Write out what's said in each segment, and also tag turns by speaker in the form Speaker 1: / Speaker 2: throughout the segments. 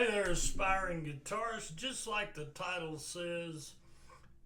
Speaker 1: Hey there, aspiring guitarists. Just like the title says,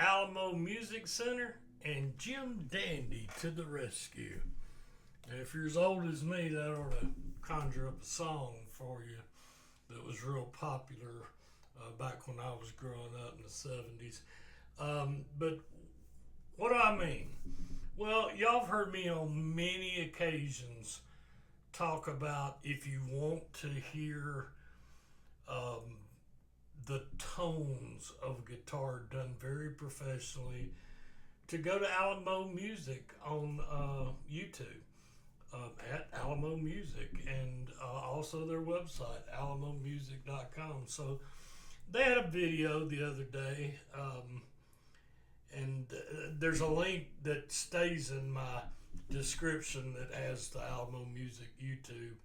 Speaker 1: Alamo Music Center and Jim Dandy to the rescue. And if you're as old as me, that ought to conjure up a song for you that was real popular back when I was growing up in the 70s. But what do I mean? Well, y'all have heard me on many occasions talk about if you want to hear um, the tones of guitar done very professionally, to go to Alamo Music on YouTube, at Alamo Music, and also their website, alamomusic.com. So they had a video the other day, and there's a link that stays in my description that has the Alamo Music YouTube.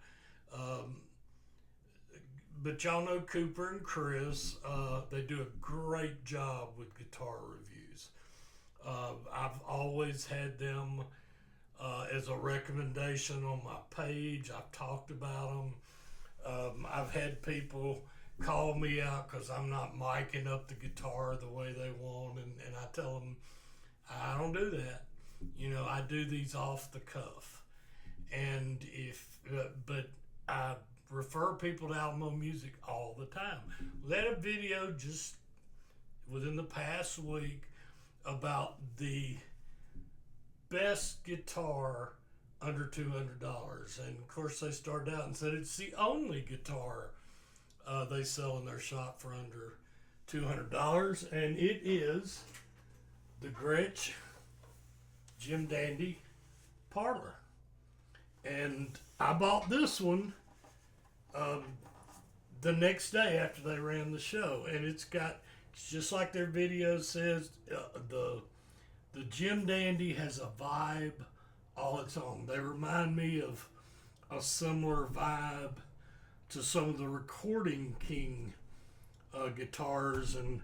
Speaker 1: Um, but y'all know Cooper and Chris. They do a great job with guitar reviews. I've always had them as a recommendation on my page. I've talked about them. I've had people call me out because I'm not miking up the guitar the way they want, and I tell them I don't do that. I do these off the cuff, and but I refer people to Alamo Music all the time. We had a video just within the past week about the best guitar under $200, and of course they started out and said it's the only guitar they sell in their shop for under $200, and it is the Gretsch Jim Dandy Parlor. And I bought this one the next day after they ran the show, and it's just like their video says, the Jim Dandy has a vibe all its own. They remind me of a similar vibe to some of the Recording King guitars and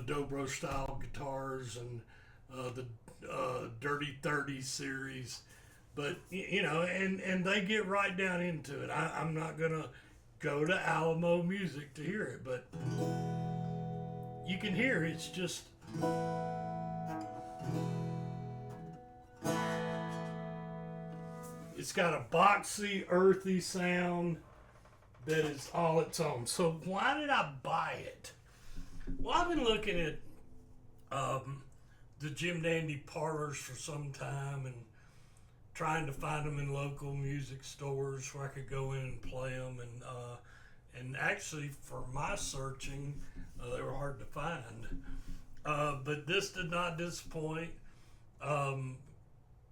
Speaker 1: dobro style guitars and the Dirty 30 series. But and they get right down into it. I'm not gonna go to Alamo Music to hear it, but you can hear it's just it's got a boxy, earthy sound that is all its own. So why did I buy it? Well, I've been looking at the Jim Dandy parlors for some time and trying to find them in local music stores where I could go in and play them, and actually for my searching, they were hard to find. But this did not disappoint.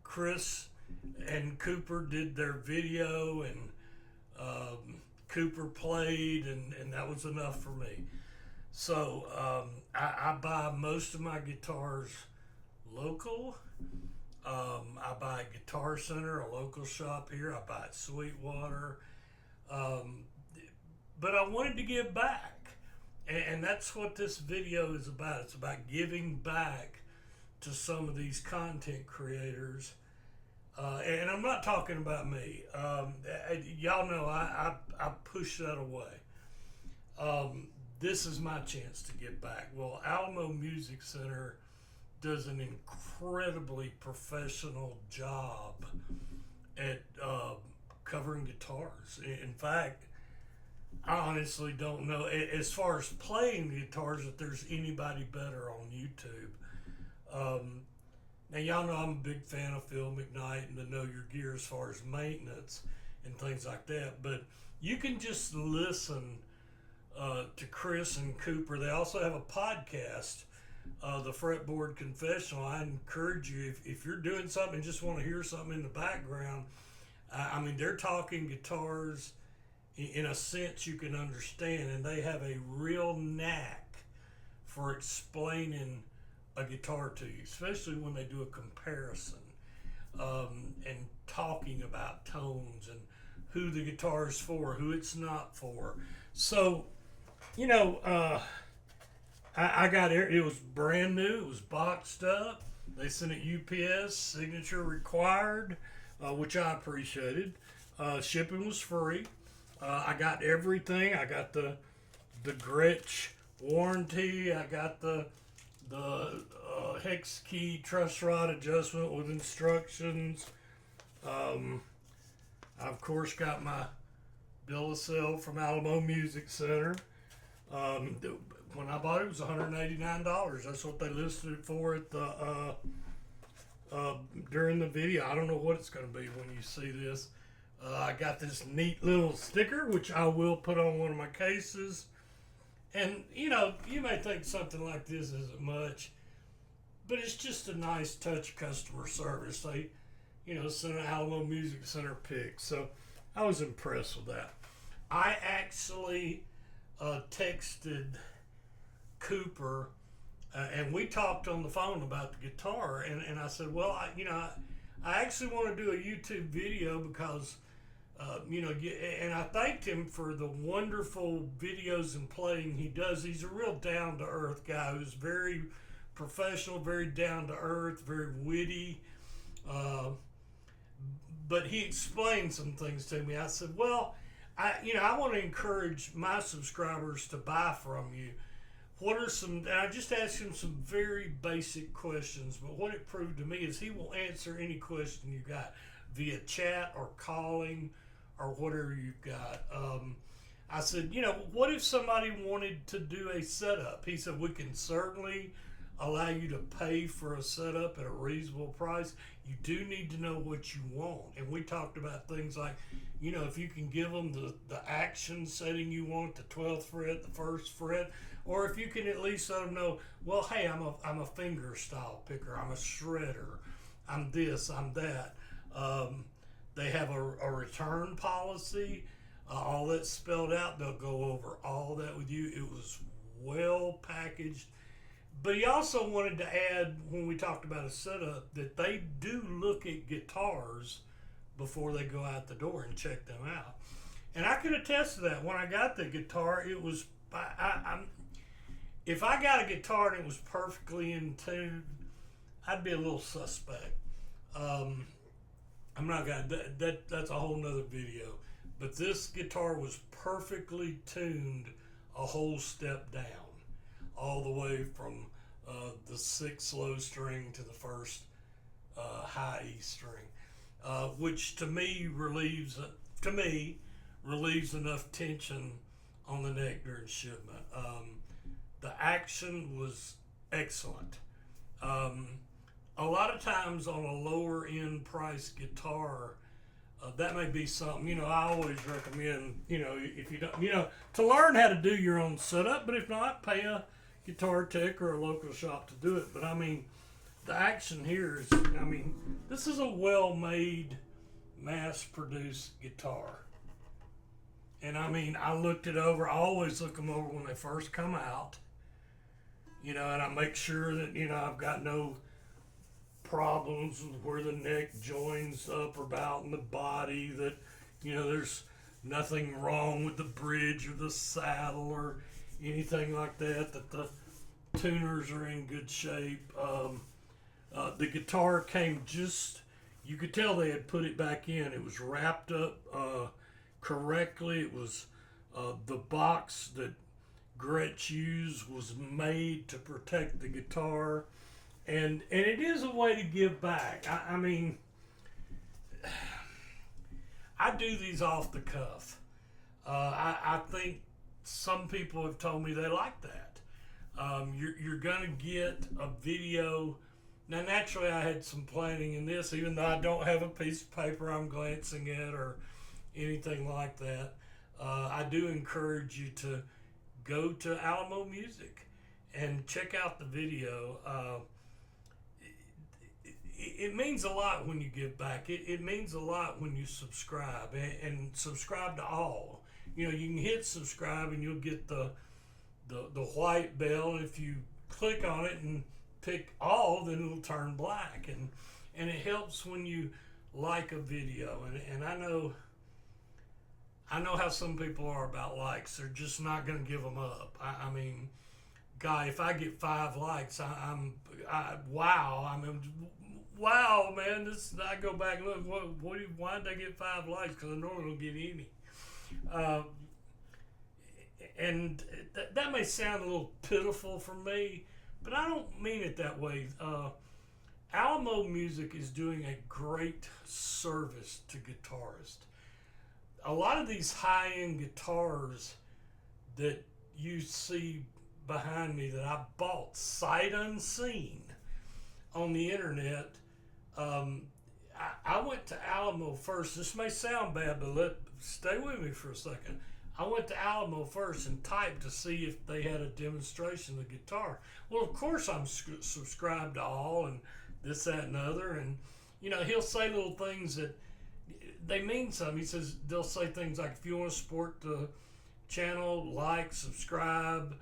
Speaker 1: Chris and Cooper did their video, and Cooper played, and that was enough for me. So I buy most of my guitars local. I buy at Guitar Center, a local shop here. I buy at Sweetwater. But I wanted to give back. And that's what this video is about. It's about giving back to some of these content creators. And I'm not talking about me. Y'all know I push that away. This is my chance to give back. Well, Alamo Music Center does an incredibly professional job at covering guitars. In fact, I honestly don't know, as far as playing guitars, that there's anybody better on YouTube. Now, y'all know I'm a big fan of Phil McKnight and the Know Your Gear as far as maintenance and things like that, but you can just listen to Chris and Cooper. They also have a podcast, the Fretboard Confessional. I encourage you, if you're doing something and just want to hear something in the background, they're talking guitars in a sense you can understand, and they have a real knack for explaining a guitar to you, especially when they do a comparison, and talking about tones and who the guitar is for, who it's not for. So, I got it. It was brand new. It was boxed up. They sent it UPS, signature required, which I appreciated. Shipping was free. I got everything. I got the the Gretsch warranty. I got the hex key truss rod adjustment with instructions. I of course got my bill of sale from Alamo Music Center. When I bought it, it was $189. That's what they listed it for at the during the video. I don't know what it's going to be when you see this. I got this neat little sticker, which I will put on one of my cases. And, you know, you may think something like this isn't much, but it's just a nice touch customer service. They, you know, sent an Alamo Music Center pic. So I was impressed with that. I actually texted Cooper, and we talked on the phone about the guitar. And I said, well, I actually want to do a YouTube video because, and I thanked him for the wonderful videos and playing he does. He's a real down-to-earth guy who's very professional, very down-to-earth, very witty. But he explained some things to me. I said, well, I want to encourage my subscribers to buy from you. What are some, and I just asked him some very basic questions, but what it proved to me is he will answer any question you got via chat or calling or whatever you've got. I said, what if somebody wanted to do a setup? He said, we can certainly allow you to pay for a setup at a reasonable price. You do need to know what you want. And we talked about things like, if you can give them the action setting you want, the 12th fret, the 1st fret, or if you can at least let them know, well, hey, I'm a finger style picker, I'm a shredder, I'm this, I'm that. They have a return policy, all that's spelled out. They'll go over all that with you. It was well packaged. But he also wanted to add, when we talked about a setup, that they do look at guitars before they go out the door and check them out. And I can attest to that. When I got the guitar, it was, if I got a guitar and it was perfectly in tune, I'd be a little suspect. I'm not gonna, that's a whole nother video. But this guitar was perfectly tuned a whole step down, all the way from the 6th low string to the 1st high E string, which to me relieves enough tension on the neck during shipment. The action was excellent. A lot of times on a lower end price guitar, that may be something, I always recommend, if you don't, to learn how to do your own setup, but if not, pay a guitar tech or a local shop to do it. But the action here is, this is a well-made, mass-produced guitar. And I looked it over. I always look them over when they first come out, and I make sure that, I've got no problems with where the neck joins up or about in the body, that there's nothing wrong with the bridge or the saddle or anything like that, that the tuners are in good shape. The guitar came you could tell they had put it back in. It was wrapped up correctly. It was the box that Gretsch used was made to protect the guitar. And it is a way to give back. I do these off the cuff. I think some people have told me they like that. You're going to get a video. Now, naturally, I had some planning in this, even though I don't have a piece of paper I'm glancing at or anything like that. I do encourage you to go to Alamo Music and check out the video. It means a lot when you give back. It means a lot when you subscribe and subscribe to all. You can hit subscribe and you'll get the white bell. And if you click on it and pick all, then it'll turn black. And it helps when you like a video. And I know how some people are about likes. They're just not going to give them up. Guy, if I get 5 likes, wow, man, I go back and look, why did they get 5 likes? Because I normally don't get any. And that may sound a little pitiful for me, but I don't mean it that way. Alamo Music is doing a great service to guitarists. A lot of these high-end guitars that you see behind me that I bought sight unseen on the internet, I went to Alamo first. This may sound bad, but stay with me for a second. I went to Alamo first and typed to see if they had a demonstration of the guitar. Well, of course I'm subscribed to all and this, that, and the other. And, you know, he'll say little things that they mean something. He says they'll say things like, if you want to support the channel, like, subscribe.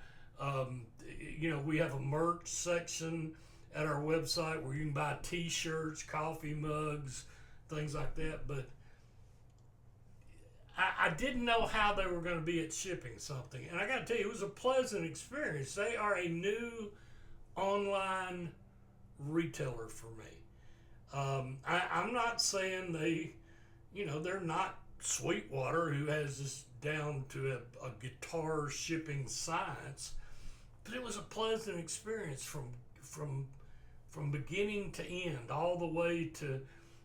Speaker 1: You know, we have a merch section at our website where you can buy t-shirts, coffee mugs, things like that. But I didn't know how they were going to be at shipping something. And I got to tell you, it was a pleasant experience. They are a new online retailer for me. I'm not saying they're not Sweetwater, who has this down to a guitar shipping science, but it was a pleasant experience from beginning to end, all the way to,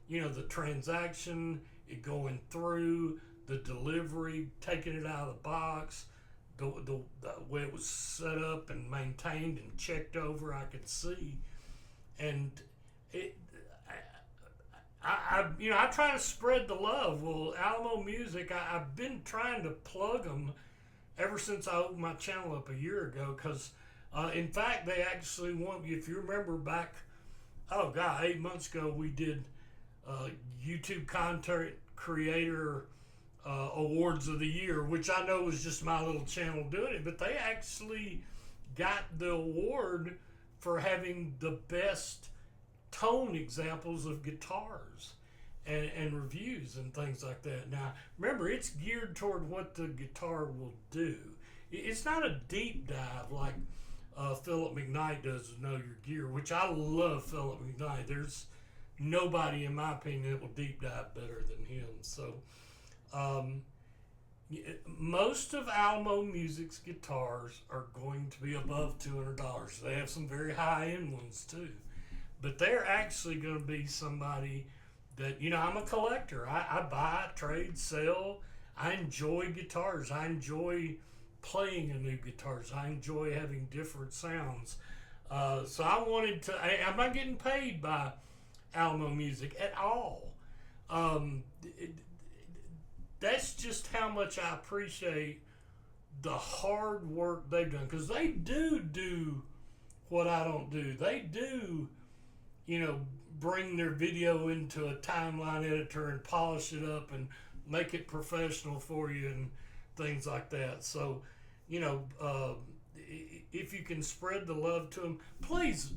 Speaker 1: you know, the transaction, it going through, the delivery, taking it out of the box, the way it was set up and maintained and checked over, I could see. And I try to spread the love. Well, Alamo Music, I've been trying to plug them ever since I opened my channel up a year ago, because in fact, they actually won. If you remember back, 8 months ago, we did YouTube Content Creator Awards of the Year, which I know was just my little channel doing it, but they actually got the award for having the best tone examples of guitars and reviews and things like that. Now, remember, it's geared toward what the guitar will do. It's not a deep dive like Philip McKnight does with Know Your Gear, which I love Philip McKnight. There's nobody, in my opinion, that will deep dive better than him. So, most of Alamo Music's guitars are going to be above $200. They have some very high-end ones, too. But they're actually going to be somebody that, you know, I'm a collector. I buy, trade, sell. I enjoy guitars. I enjoy playing a new guitars. I enjoy having different sounds. So I wanted to, I'm not getting paid by Alamo Music at all. That's just how much I appreciate the hard work they've done. Because they do what I don't do. They do, you know, bring their video into a timeline editor and polish it up and make it professional for you and things like that. So, you know, if you can spread the love to them, please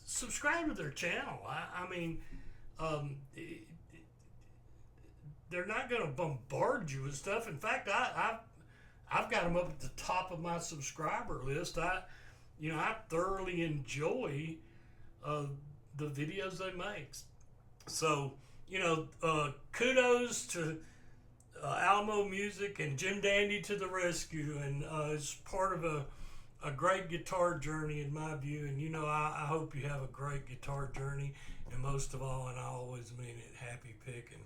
Speaker 1: subscribe to their channel. I mean, they're not going to bombard you with stuff. In fact, I've got them up at the top of my subscriber list. I thoroughly enjoy the videos they make. So, you know, kudos to Alamo Music and Jim Dandy to the rescue, and it's part of a great guitar journey in my view. And, you know, I hope you have a great guitar journey, and most of all, and I always mean it, happy picking.